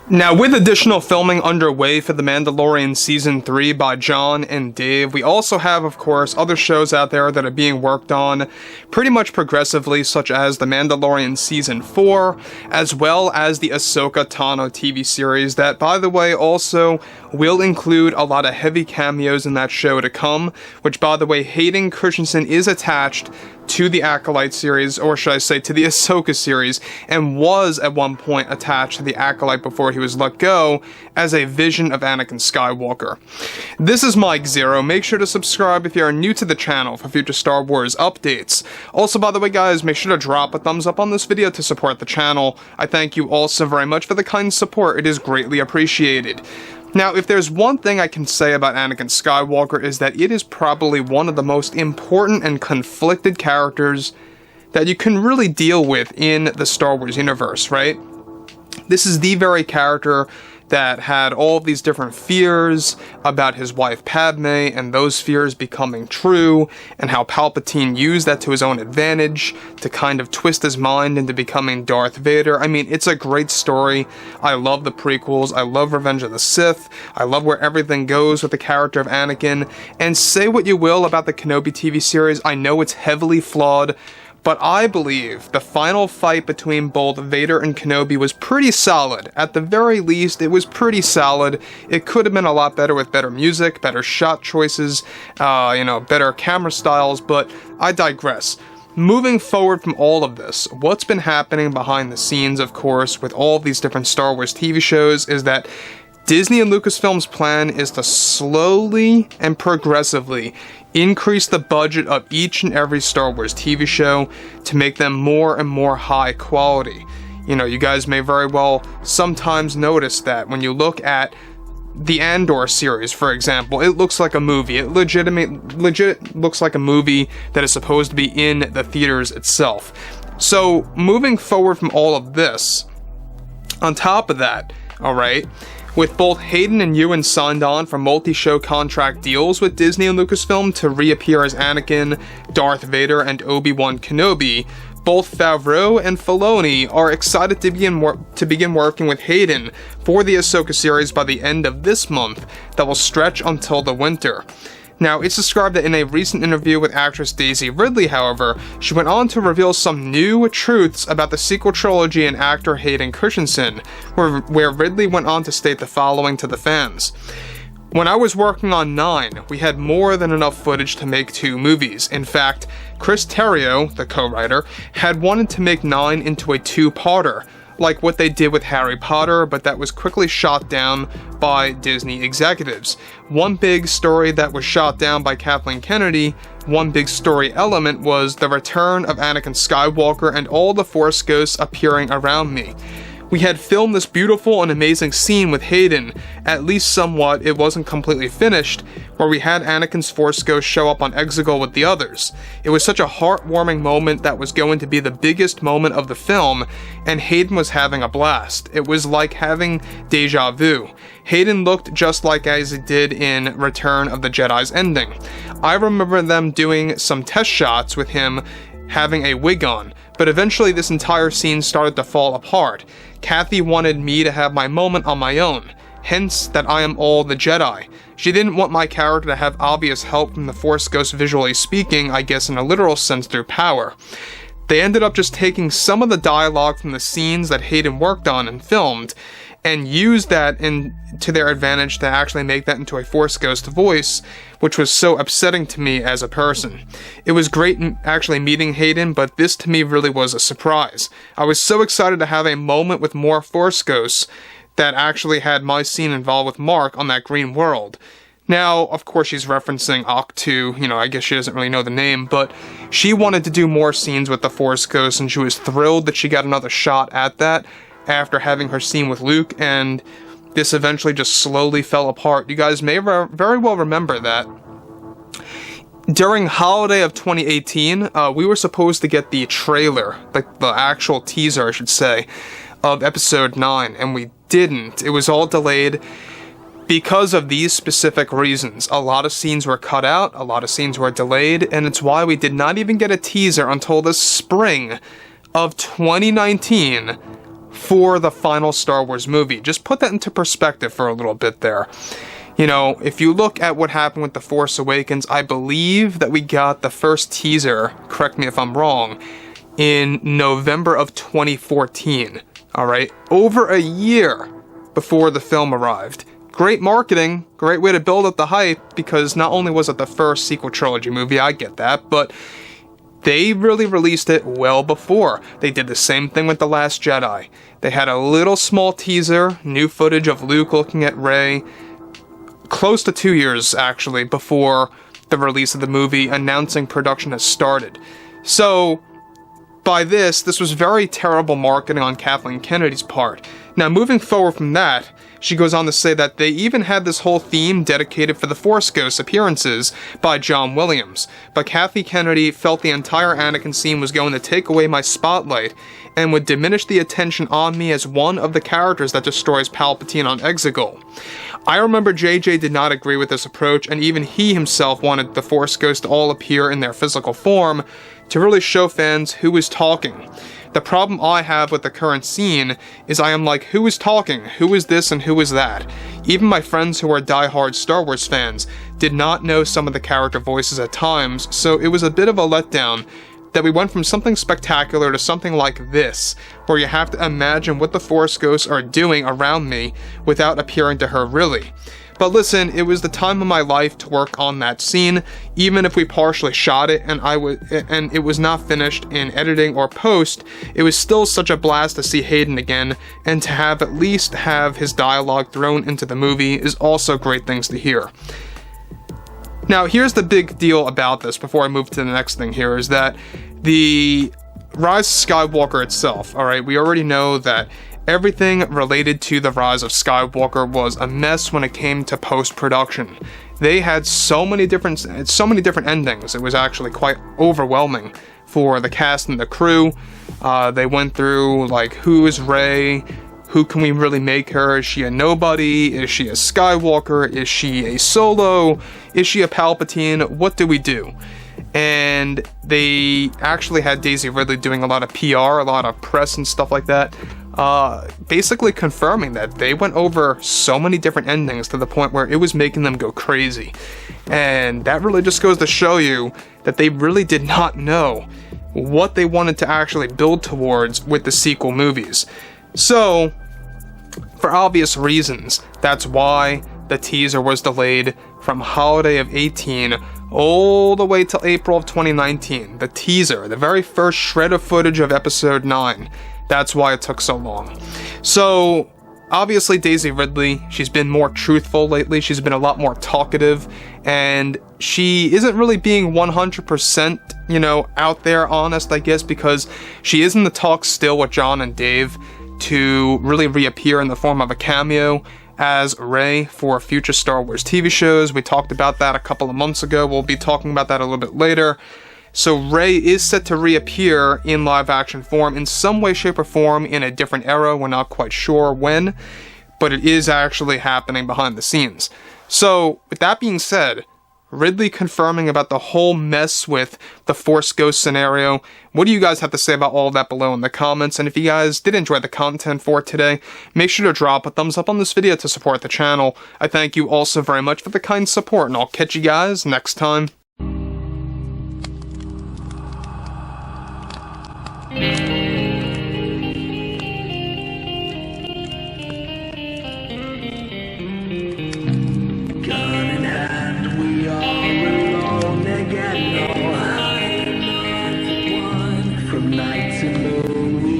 Now, with additional filming underway for The Mandalorian Season 3 by John and Dave, we also have, of course, other shows out there that are being worked on pretty much progressively, such as The Mandalorian Season 4, as well as the Ahsoka Tano TV series that, by the way, also will include a lot of heavy cameos in that show to come, which, by the way, Hayden Christensen is attached to the Acolyte series, or should I say to the Ahsoka series, and was at one point attached to the Acolyte before he was let go as a vision of Anakin Skywalker. This is Mike Zero. Make sure to subscribe if you are new to the channel for future Star Wars updates. Also, by the way, guys, make sure to drop a thumbs up on this video to support the channel. I thank you all so very much for the kind support. It is greatly appreciated. Now, if there's one thing I can say about Anakin Skywalker is that it is probably one of the most important and conflicted characters that you can really deal with in the Star Wars universe, right? This is the very character that had all of these different fears about his wife Padme and those fears becoming true, and how Palpatine used that to his own advantage to kind of twist his mind into becoming Darth Vader. I mean, it's a great story. I love the prequels. I love Revenge of the Sith. I love where everything goes with the character of Anakin. And say what you will about the Kenobi TV series, I know it's heavily flawed, but I believe the final fight between both Vader and Kenobi was pretty solid. At the very least, it was pretty solid. It could have been a lot better with better music, better shot choices, better camera styles, but I digress. Moving forward from all of this, what's been happening behind the scenes, of course, with all of these different Star Wars TV shows is that Disney and Lucasfilm's plan is to slowly and progressively increase the budget of each and every Star Wars TV show to make them more and more high quality. You know, you guys may very well sometimes notice that when you look at the Andor series, for example, it looks like a movie. It legit looks like a movie that is supposed to be in the theaters itself. So, moving forward from all of this, on top of that, alright, with both Hayden and Ewan signed on for multi-show contract deals with Disney and Lucasfilm to reappear as Anakin, Darth Vader, and Obi-Wan Kenobi, both Favreau and Filoni are excited to begin working with Hayden for the Ahsoka series by the end of this month that will stretch until the winter. Now, it's described that in a recent interview with actress Daisy Ridley, however, she went on to reveal some new truths about the sequel trilogy and actor Hayden Christensen, where Ridley went on to state the following to the fans. When I was working on 9, we had more than enough footage to make 2 movies. In fact, Chris Terrio, the co-writer, had wanted to make 9 into a 2-parter, like what they did with Harry Potter, but that was quickly shot down by Disney executives. One big story that was shot down by Kathleen Kennedy, one big story element was the return of Anakin Skywalker and all the Force ghosts appearing around me. We had filmed this beautiful and amazing scene with Hayden, at least somewhat, it wasn't completely finished, where we had Anakin's Force Ghost show up on Exegol with the others. It was such a heartwarming moment that was going to be the biggest moment of the film, and Hayden was having a blast. It was like having deja vu. Hayden looked just like as he did in Return of the Jedi's ending. I remember them doing some test shots with him having a wig on, but eventually this entire scene started to fall apart. Kathy wanted me to have my moment on my own, hence that I am all the Jedi. She didn't want my character to have obvious help from the Force Ghost visually speaking, I guess in a literal sense through power. They ended up just taking some of the dialogue from the scenes that Hayden worked on and filmed, and used that to their advantage to actually make that into a Force Ghost voice, which was so upsetting to me as a person. It was great actually meeting Hayden, but this to me really was a surprise. I was so excited to have a moment with more Force Ghosts that actually had my scene involved with Mark on that green world. Now, of course, she's referencing Octu, I guess she doesn't really know the name, but she wanted to do more scenes with the Force Ghosts, and she was thrilled that she got another shot at that after having her scene with Luke, and this eventually just slowly fell apart. You guys may very well remember that. During holiday of 2018, we were supposed to get the trailer, like the actual teaser, I should say, of episode 9, and we didn't. It was all delayed because of these specific reasons. A lot of scenes were cut out, a lot of scenes were delayed, and it's why we did not even get a teaser until the spring of 2019 for the final Star Wars movie. Just put that into perspective for a little bit there. You know, if you look at what happened with The Force Awakens, I believe that we got the first teaser, correct me if I'm wrong, in November of 2014. Alright, over a year before the film arrived. Great marketing, great way to build up the hype, because not only was it the first sequel trilogy movie, I get that, but they really released it well before. They did the same thing with The Last Jedi. They had a little small teaser, new footage of Luke looking at Rey, close to 2 years, actually, before the release of the movie, announcing production has started. So, by this was very terrible marketing on Kathleen Kennedy's part. Now, moving forward from that, she goes on to say that they even had this whole theme dedicated for the Force Ghost appearances by John Williams, but Kathleen Kennedy felt the entire Anakin scene was going to take away my spotlight and would diminish the attention on me as one of the characters that destroys Palpatine on Exegol. I remember JJ did not agree with this approach, and even he himself wanted the Force Ghosts to all appear in their physical form to really show fans who is talking. The problem I have with the current scene is I am like, who is talking? Who is this and who is that? Even my friends who are diehard Star Wars fans did not know some of the character voices at times, so it was a bit of a letdown that we went from something spectacular to something like this, where you have to imagine what the Force Ghosts are doing around me without appearing to her really. But listen, it was the time of my life to work on that scene, even if we partially shot it and it was not finished in editing or post. It was still such a blast to see Hayden again, and to have at least have his dialogue thrown into the movie is also great things to hear. Now, here's the big deal about this before I move to the next thing here, is that the Rise of Skywalker itself, alright, we already know that everything related to the Rise of Skywalker was a mess when it came to post-production. They had so many different endings. It was actually quite overwhelming for the cast and the crew. They went through, like, who is Rey? Who can we really make her? Is she a nobody? Is she a Skywalker? Is she a Solo? Is she a Palpatine? What do we do? And they actually had Daisy Ridley doing a lot of PR, a lot of press and stuff like that, basically confirming that they went over so many different endings to the point where it was making them go crazy. And that really just goes to show you that they really did not know what they wanted to actually build towards with the sequel movies. So, for obvious reasons, that's why the teaser was delayed from holiday of 18 all the way till April of 2019. The teaser, the very first shred of footage of episode 9. That's why it took so long. So, obviously Daisy Ridley, she's been more truthful lately, she's been a lot more talkative, and she isn't really being 100%, out there honest, I guess, because she is in the talks still with John and Dave to really reappear in the form of a cameo as Rey for future Star Wars TV shows. We talked about that a couple of months ago. We'll be talking about that a little bit later. So Rey is set to reappear in live action form in some way, shape, or form in a different era. We're not quite sure when, but it is actually happening behind the scenes. So, with that being said, Ridley confirming about the whole mess with the Force Ghost scenario. What do you guys have to say about all of that below in the comments? And if you guys did enjoy the content for today, make sure to drop a thumbs up on this video to support the channel. I thank you also very much for the kind support, and I'll catch you guys next time. Night to moon,